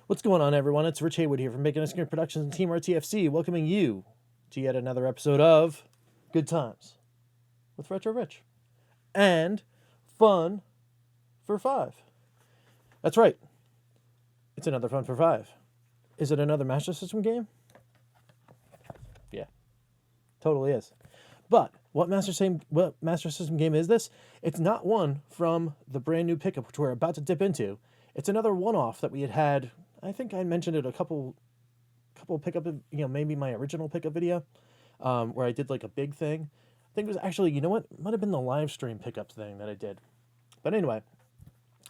What's going on, everyone? It's Rich Haywood here from Making a Screen Productions and Team RTFC, welcoming you to yet another episode of Good Times with Retro Rich and Fun for Five. That's right. It's another Fun for Five. Is it another Master System game? Yeah, totally is. But what Master System game is this? It's not one from the brand new pickup, which we're about to dip into. It's another one-off that we had. I think I mentioned it a couple pickup, maybe my original pickup video, where I did like a big thing. I think it was actually, it might have been the live stream pickup thing that I did. But anyway,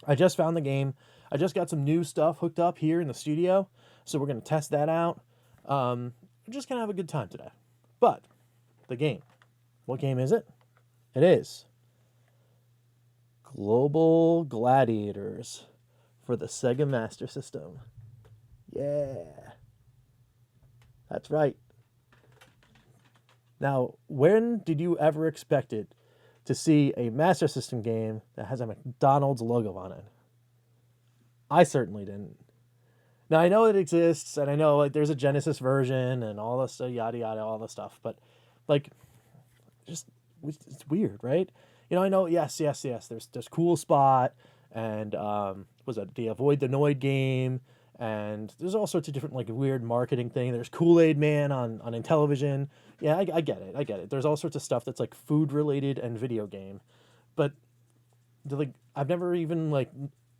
I just found the game. I just got some new stuff hooked up here in the studio, so we're gonna test that out. We're just gonna have a good time today. But the game, what game is it? It is Global Gladiators for the Sega Master System. Yeah, that's right. Now, when did you ever expect it to see a Master System game that has a McDonald's logo on it? I certainly didn't. Now, I know it exists, and I know like there's a Genesis version and all this yada yada, all this stuff, but like, just it's weird, right? I know, yes. There's Cool Spot, and was it the Avoid the Noid game? And there's all sorts of different like weird marketing thing. There's Kool-Aid Man on Intellivision. Yeah, I get it. There's all sorts of stuff that's like food related and video game, but I've never even like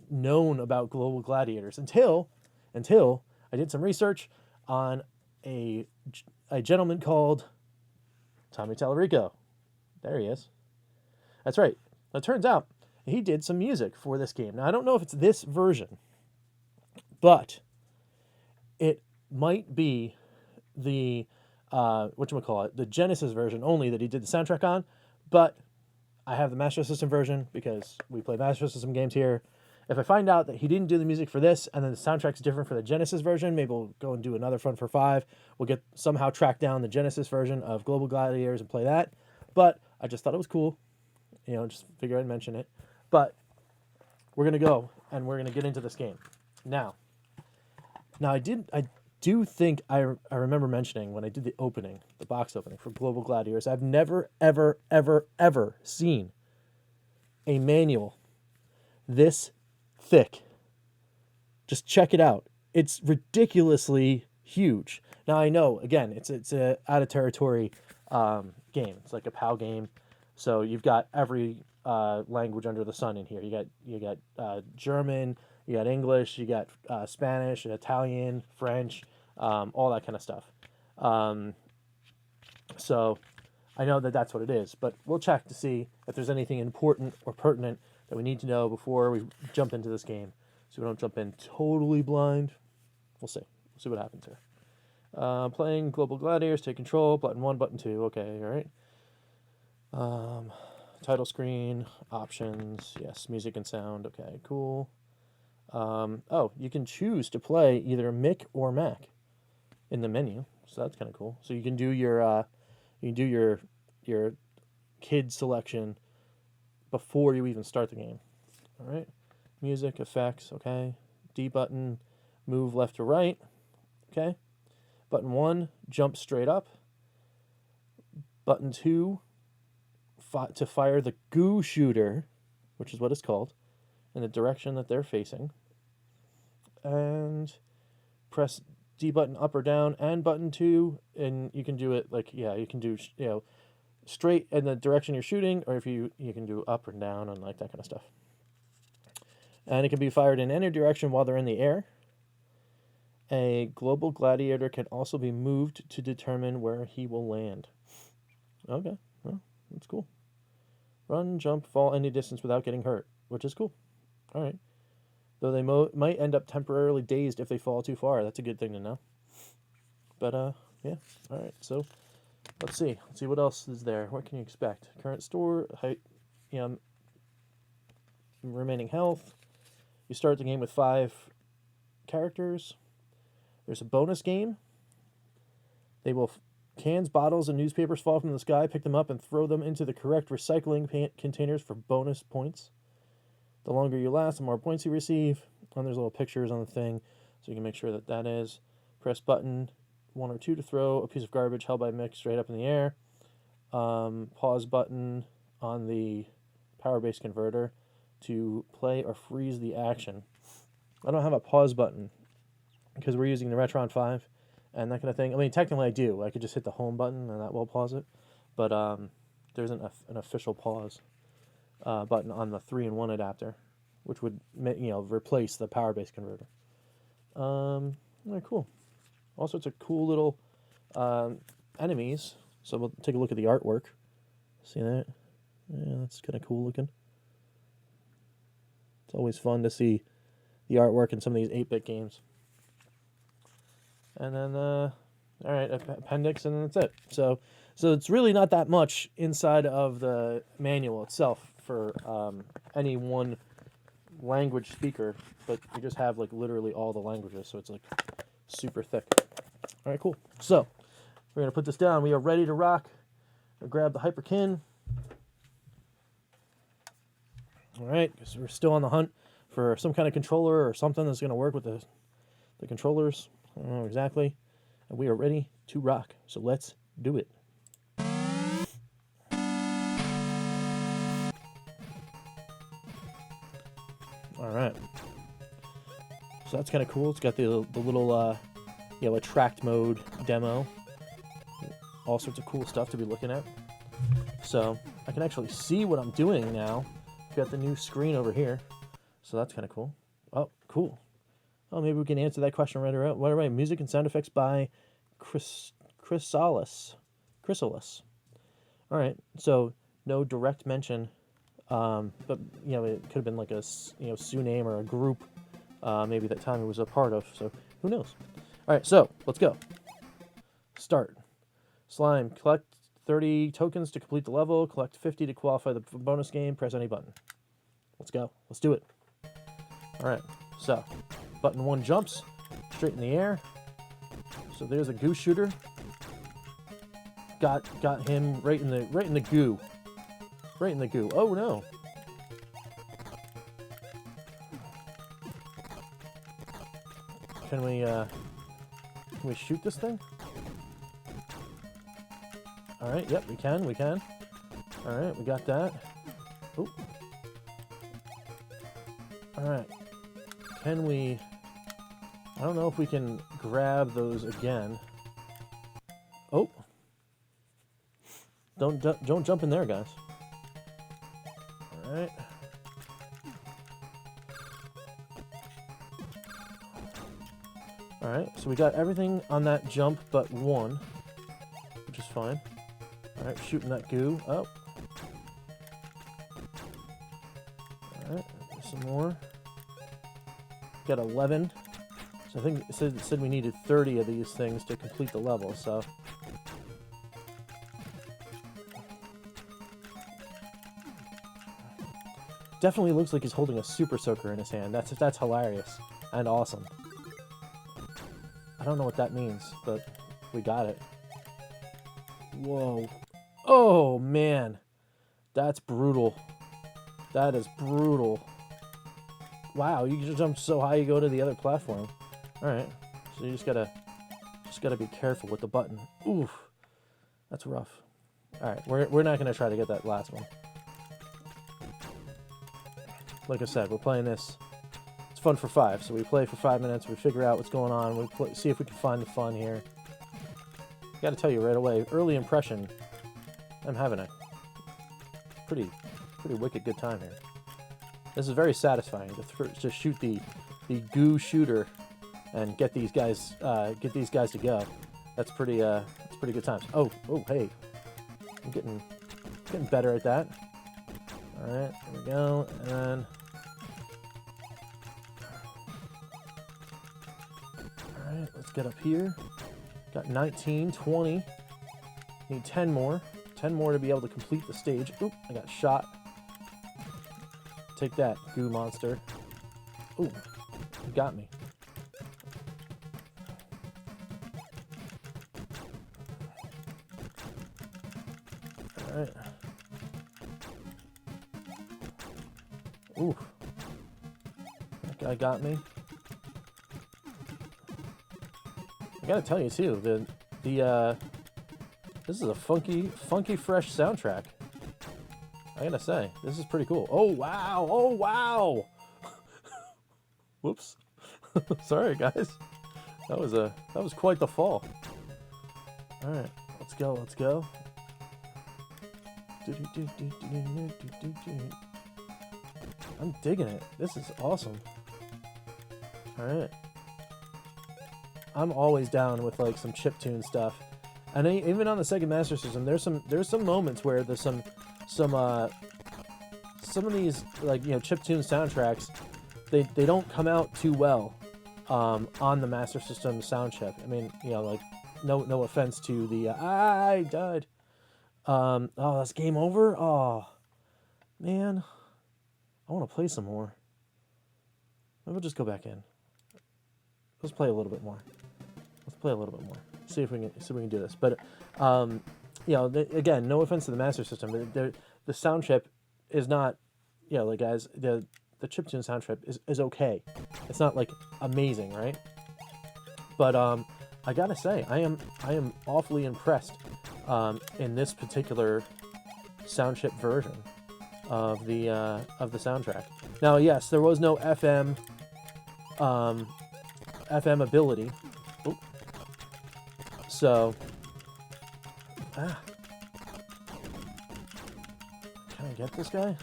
known about Global Gladiators until I did some research on a gentleman called Tommy Tallarico. There he is. That's right. It turns out he did some music for this game. Now I don't know if it's this version, but it might be the the Genesis version only that he did the soundtrack on. But I have the Master System version because we play Master System games here. If I find out that he didn't do the music for this and then the soundtrack's different for the Genesis version, maybe we'll go and do another Fun for Five. We'll somehow track down the Genesis version of Global Gladiators and play that. But I just thought it was cool. Just figure I'd mention it. But we're going to go and we're going to get into this game. Now I do think I remember mentioning when I did the box opening for Global Gladiators, I've never, ever, ever, ever seen a manual this thick. Just check it out. It's ridiculously huge. Now I know, again, it's a out of territory game. It's like a PAL game, so you've got every language under the sun in here. You got German. You got English, you got Spanish, Italian, French, all that kind of stuff. So I know that that's what it is, but we'll check to see if there's anything important or pertinent that we need to know before we jump into this game, so we don't jump in totally blind. We'll see. We'll see what happens here. Playing Global Gladiators, take control, button 1, button 2. Okay, all right. Title screen, options, yes, music and sound. Okay, cool. You can choose to play either Mic or Mac in the menu, so that's kind of cool. So you can do your kid selection before you even start the game. All right, music, effects, okay. D button, move left to right, okay. Button 1, jump straight up. Button 2, to fire the goo shooter, which is what it's called, in the direction that they're facing. And press D button up or down and button 2, and you can do it you can do straight in the direction you're shooting, or if you can do up and down and like that kind of stuff. And it can be fired in any direction while they're in the air. A Global Gladiator can also be moved to determine where he will land. Okay, well, that's cool. Run, jump, fall any distance without getting hurt, which is cool. All right. Though they might end up temporarily dazed if they fall too far. That's a good thing to know. But, yeah. All right, so let's see. Let's see what else is there. What can you expect? Current store, height, remaining health. You start the game with 5 characters. There's a bonus game. They will... Cans, bottles, and newspapers fall from the sky. Pick them up and throw them into the correct recycling containers for bonus points. The longer you last, the more points you receive. And there's little pictures on the thing. So you can make sure that that is. Press button 1 or 2 to throw a piece of garbage held by Mick straight up in the air. Pause button on the power base converter to play or freeze the action. I don't have a pause button because we're using the Retron 5 and that kind of thing. I mean, technically I do. I could just hit the home button and that will pause it. But there isn't an official pause button on the 3-in-1 adapter, which would replace the power base converter. All right, cool. All sorts of cool little enemies. So we'll take a look at the artwork. See that? Yeah, that's kind of cool looking. It's always fun to see the artwork in some of these 8-bit games. And then, all right, appendix, and then that's it. So it's really not that much inside of the manual itself for any one language speaker, but you just have like literally all the languages, so it's like super thick. All right, cool. So we're gonna put this down. We are ready to rock. I'll grab the Hyperkin. All right, because we're still on the hunt for some kind of controller or something that's gonna work with the controllers. I don't know exactly. And we are ready to rock. So let's do it. All right. So that's kind of cool. It's got the little attract mode demo. All sorts of cool stuff to be looking at. So I can actually see what I'm doing now. Got the new screen over here. So that's kind of cool. Oh, cool. Oh, maybe we can answer that question right away. Music and sound effects by Chrysalis. All right. So no direct mention, but it could have been like a Sue name or a group, maybe that Tommy was a part of. So who knows? All right. So let's go. Start. Slime. Collect 30 tokens to complete the level. Collect 50 to qualify the bonus game. Press any button. Let's go. Let's do it. All right. So. Button 1 jumps straight in the air. So there's a goo shooter. Got him right in the goo. Right in the goo. Oh no. Can we shoot this thing? All right. Yep, we can. All right, we got that. Oh. All right. Can we... I don't know if we can grab those again. Oh. Don't jump in there, guys. All right. All right, so we got everything on that jump but one, which is fine. All right, shooting that goo. Oh. All right, some more. Got 11. So I think it said we needed 30 of these things to complete the level, so. Definitely looks like he's holding a super soaker in his hand. That's hilarious and awesome. I don't know what that means, but we got it. Whoa. Oh, man. That's brutal. That is brutal. Wow, you just jump so high you go to the other platform. All right, so you just gotta be careful with the button. Oof, that's rough. All right, we're not gonna try to get that last one. Like I said, we're playing this. It's fun for 5, so we play for 5 minutes. We figure out what's going on. We see if we can find the fun here. Got to tell you right away, early impression. I'm having a pretty wicked good time here. This is very satisfying to shoot the goo shooter and get these guys to go. That's pretty good times. Oh hey, I'm getting better at that. All right, there we go, and all right, let's get up here. Got 19, 20. Need 10 more. 10 more to be able to complete the stage. Oop, I got shot. Take that, goo monster. Ooh, you got me. Alright. Ooh. That guy got me. I gotta tell you too, this is a funky, fresh soundtrack. I gotta say, this is pretty cool. Oh wow! Oh wow! Whoops. Sorry, guys. That was quite the fall. All right, let's go. Let's go. I'm digging it. This is awesome. All right. I'm always down with like some chiptune stuff, and even on the Sega Master System, there's some moments where there's some of these, like, you know, chiptune soundtracks, they don't come out too well on the Master System sound chip. I mean, you know, like, no offense to the I died. Oh, that's game over. Oh man, I want to play some more. Maybe we'll just go back in. Let's play a little bit more. Let's play a little bit more. See if we can do this. But you know, again, no offense to the Master System, but the sound chip is not, you know, like, guys, the chiptune sound chip is okay. It's not like amazing, right? But I gotta say, I am awfully impressed in this particular sound chip version of the soundtrack. Now, yes, there was no FM ability. Oop. So, can I get this guy?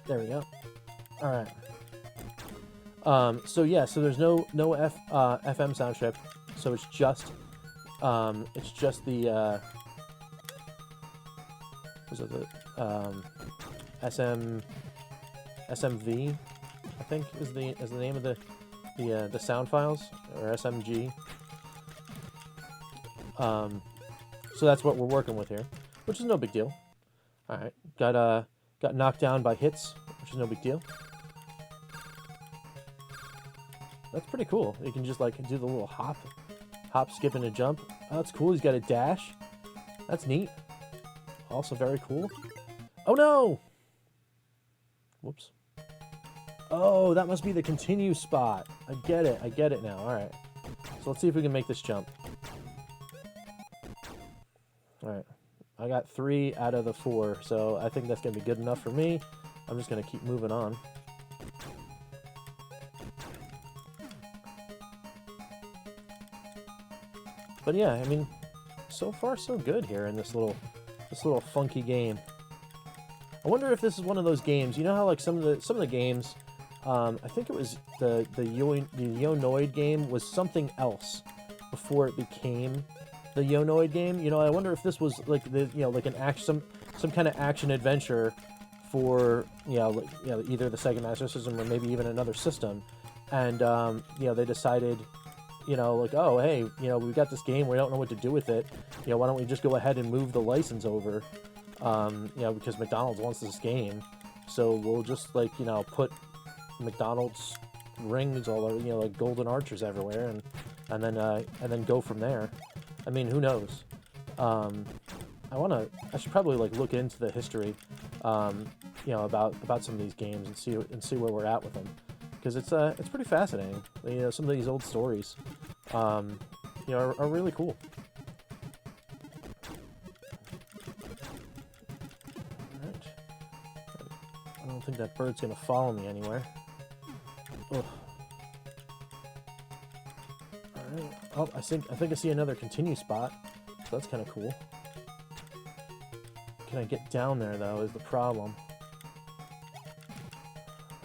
There we go. All right. So yeah, so there's no FM sound chip. So it's just the was it the SMV, I think is the name of the sound files, or SMG. So that's what we're working with here, which is no big deal. All right, got knocked down by hits, which is no big deal. That's pretty cool. You can just like do the little hop, skip, and a jump. Oh, that's cool. He's got a dash. That's neat. Also very cool. Oh no! Whoops. Oh, that must be the continue spot. I get it now. All right. So let's see if we can make this jump. All right. I got 3 out of the 4, so I think that's going to be good enough for me. I'm just going to keep moving on. But yeah, I mean, so far so good here in this little funky game. I wonder if this is one of those games. You know how like some of the games, I think it was the Yonoid game was something else before it became the Yonoid game. You know, I wonder if this was like like an action, some kind of action adventure for either the Sega Master System or maybe even another system, and they decided, like, oh hey, we got this game, we don't know what to do with it. Why don't we just go ahead and move the license over? Because McDonald's wants this game, so we'll just put McDonald's rings all over, like golden arches everywhere, and then go from there. I mean, who knows? I should probably look into the history, about some of these games and see where we're at with them, because it's pretty fascinating. Some of these old stories, are really cool. All right. I don't think that bird's gonna follow me anywhere. Ugh. Alright. Oh, I think I see another continue spot. So that's kind of cool. Can I get down there, though, is the problem.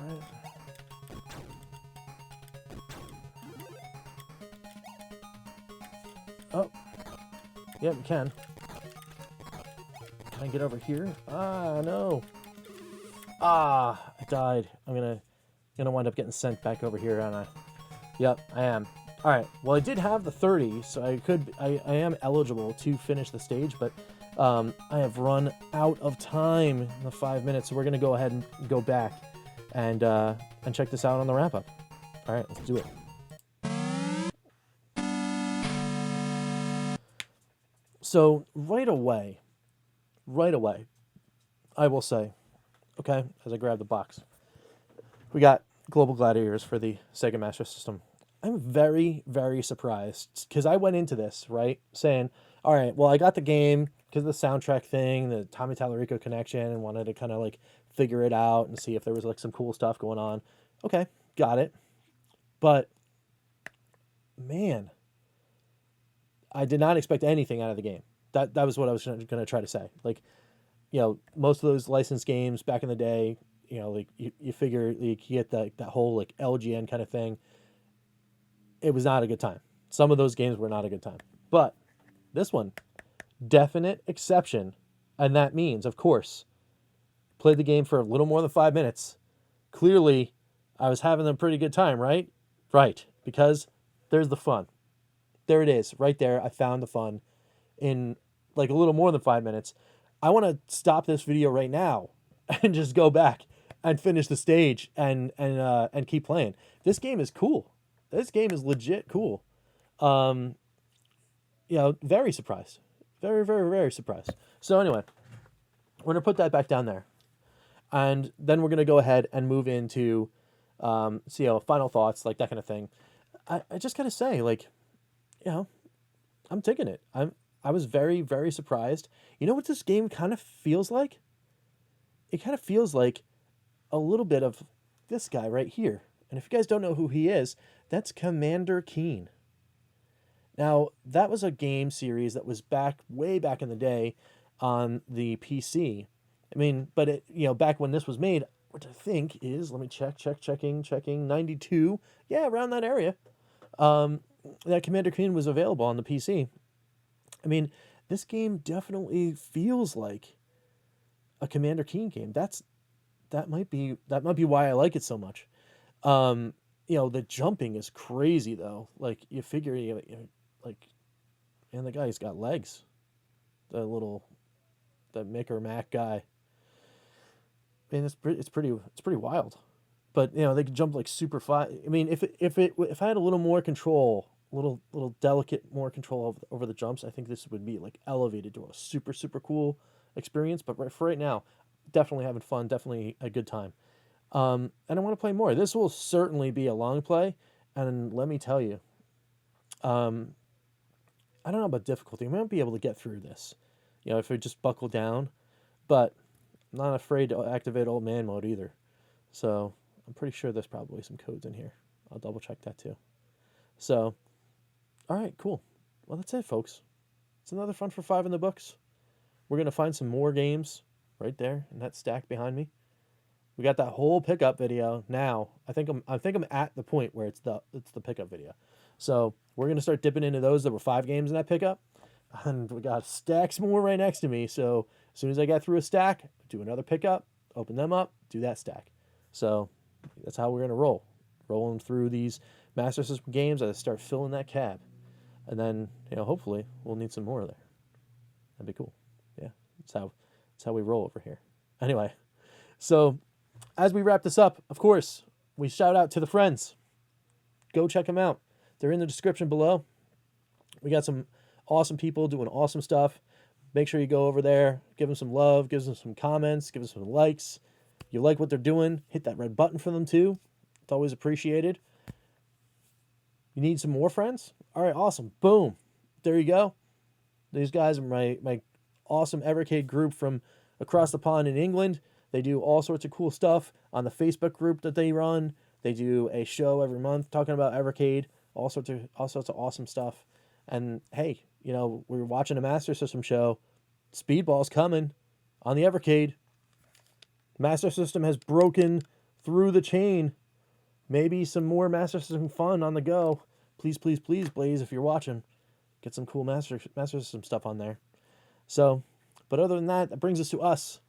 Alright. Oh. Yeah, we can. Can I get over here? Ah, no. Ah, I died. I'm gonna wind up getting sent back over here, aren't I? Yep, I am. All right. Well, I did have the 30, so I am eligible to finish the stage, but I have run out of time in the 5 minutes, so we're gonna go ahead and go back and check this out on the wrap up. All right, let's do it. So right away, I will say, okay, as I grab the box, we got Global Gladiators for the Sega Master System. I'm very, very surprised because I went into this, right, saying, all right, well, I got the game because of the soundtrack thing, the Tommy Tallarico connection, and wanted to kind of like figure it out and see if there was like some cool stuff going on. Okay, got it. But man, I did not expect anything out of the game. That was what I was going to try to say. Like, most of those licensed games back in the day, like you figure like, you get that whole like LGN kind of thing. It was not a good time. Some of those games were not a good time. But this one, definite exception. And that means, of course, played the game for a little more than 5 minutes. Clearly, I was having a pretty good time, right? Right. Because there's the fun. There it is, right there. I found the fun in like a little more than 5 minutes. I want to stop this video right now and just go back and finish the stage and keep playing. This game is cool. This game is legit cool. Very surprised. Very, very, very surprised. So anyway, we're going to put that back down there. And then we're going to go ahead and move into, final thoughts, like that kind of thing. I just got to say, like, I'm taking it. I was very, very surprised. You know what this game kind of feels like? It kind of feels like a little bit of this guy right here. And if you guys don't know who he is, that's Commander Keen. Now, that was a game series that was way back in the day on the PC. I mean, but back when this was made, which I think is, let me checking, 92. Yeah, around that area. That Commander Keen was available on the PC. I mean, this game definitely feels like a Commander Keen game. That might be why I like it so much. The jumping is crazy though. Like you figure, and the guy's got legs. The Mick Mac guy. I mean, it's pretty wild. But they can jump like super fast. I mean, if I had a little more control, little delicate more control over the jumps, I think this would be like elevated to a super super cool experience. But for right now, definitely having fun, definitely a good time. And I want to play more. This will certainly be a long play, and let me tell you, I don't know about difficulty. I might be able to get through this, if I just buckle down. But I'm not afraid to activate old man mode either. So I'm pretty sure there's probably some codes in here. I'll double check that too. So, all right, cool. Well, that's it, folks. It's another Fun for Five in the books. We're gonna find some more games right there in that stack behind me. We got that whole pickup video now. I think I'm at the point where it's the pickup video. So we're gonna start dipping into those. There were 5 games in that pickup, and we got stacks more right next to me. So as soon as I get through a stack, do another pickup, open them up, do that stack. So that's how we're gonna rolling through these Master System games. I start filling that cab, and then hopefully we'll need some more there. That'd be cool. Yeah, that's how we roll over here. Anyway, so as we wrap this up, of course, we shout out to the friends. Go check them out. They're in the description below. We got some awesome people doing awesome stuff. Make sure you go over there, give them some love, give them some comments, give them some likes. You like what they're doing, hit that red button for them too. It's always appreciated. You need some more friends? All right, awesome. Boom. There you go. These guys are my awesome Evercade group from across the pond in England. They do all sorts of cool stuff on the Facebook group that they run. They do a show every month talking about Evercade, all sorts of awesome stuff. And hey, we're watching a Master System show. Speedball's coming on the Evercade. Master System has broken through the chain. Maybe some more Master System fun on the go. Please, please, please, Blaze, if you're watching, get some cool Master System stuff on there. So, but other than that, that brings us to us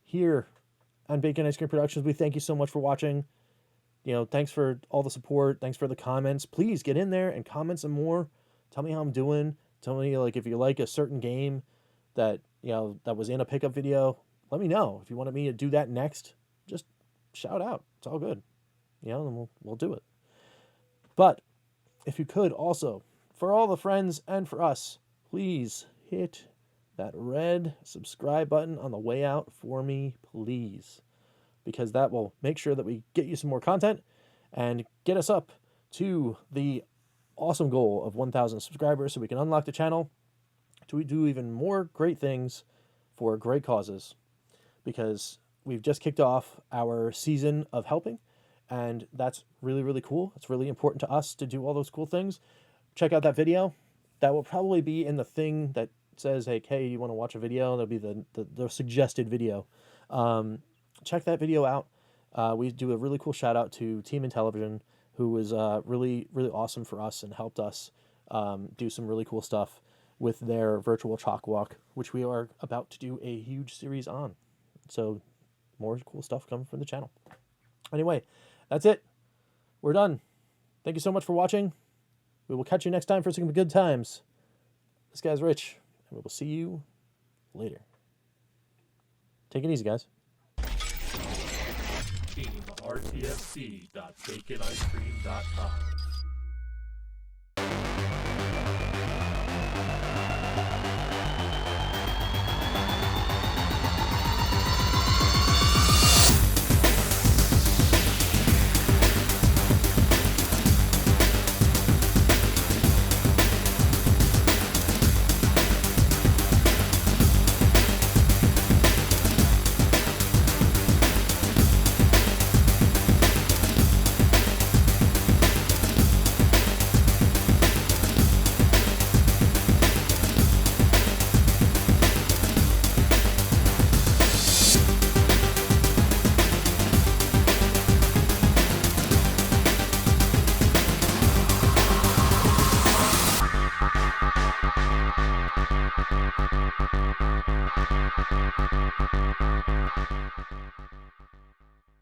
here on Bacon Ice Cream Productions. We thank you so much for watching. Thanks for all the support. Thanks for the comments. Please get in there and comment some more. Tell me how I'm doing. Tell me if you like a certain game that that was in a pickup video. Let me know. If you wanted me to do that next, just shout out. It's all good. And we'll do it. But if you could also, for all the friends and for us, please hit that red subscribe button on the way out for me, please. Because that will make sure that we get you some more content and get us up to the awesome goal of 1,000 subscribers so we can unlock the channel to do even more great things for great causes, because we've just kicked off our season of helping, and that's really, really cool. It's really important to us to do all those cool things. Check out that video. That will probably be in the thing that says, hey, you want to watch a video? That'll be the suggested video. Check that video out. We do a really cool shout out to Team Intellivision, who was really, really awesome for us and helped us do some really cool stuff with their virtual chalk walk, which we are about to do a huge series on. So more cool stuff coming from the channel. Anyway, that's it. We're done. Thank you so much for watching. We will catch you next time for some good times. This guy's Rich, and we will see you later. Take it easy, guys. Team RTFC.baconicecream.com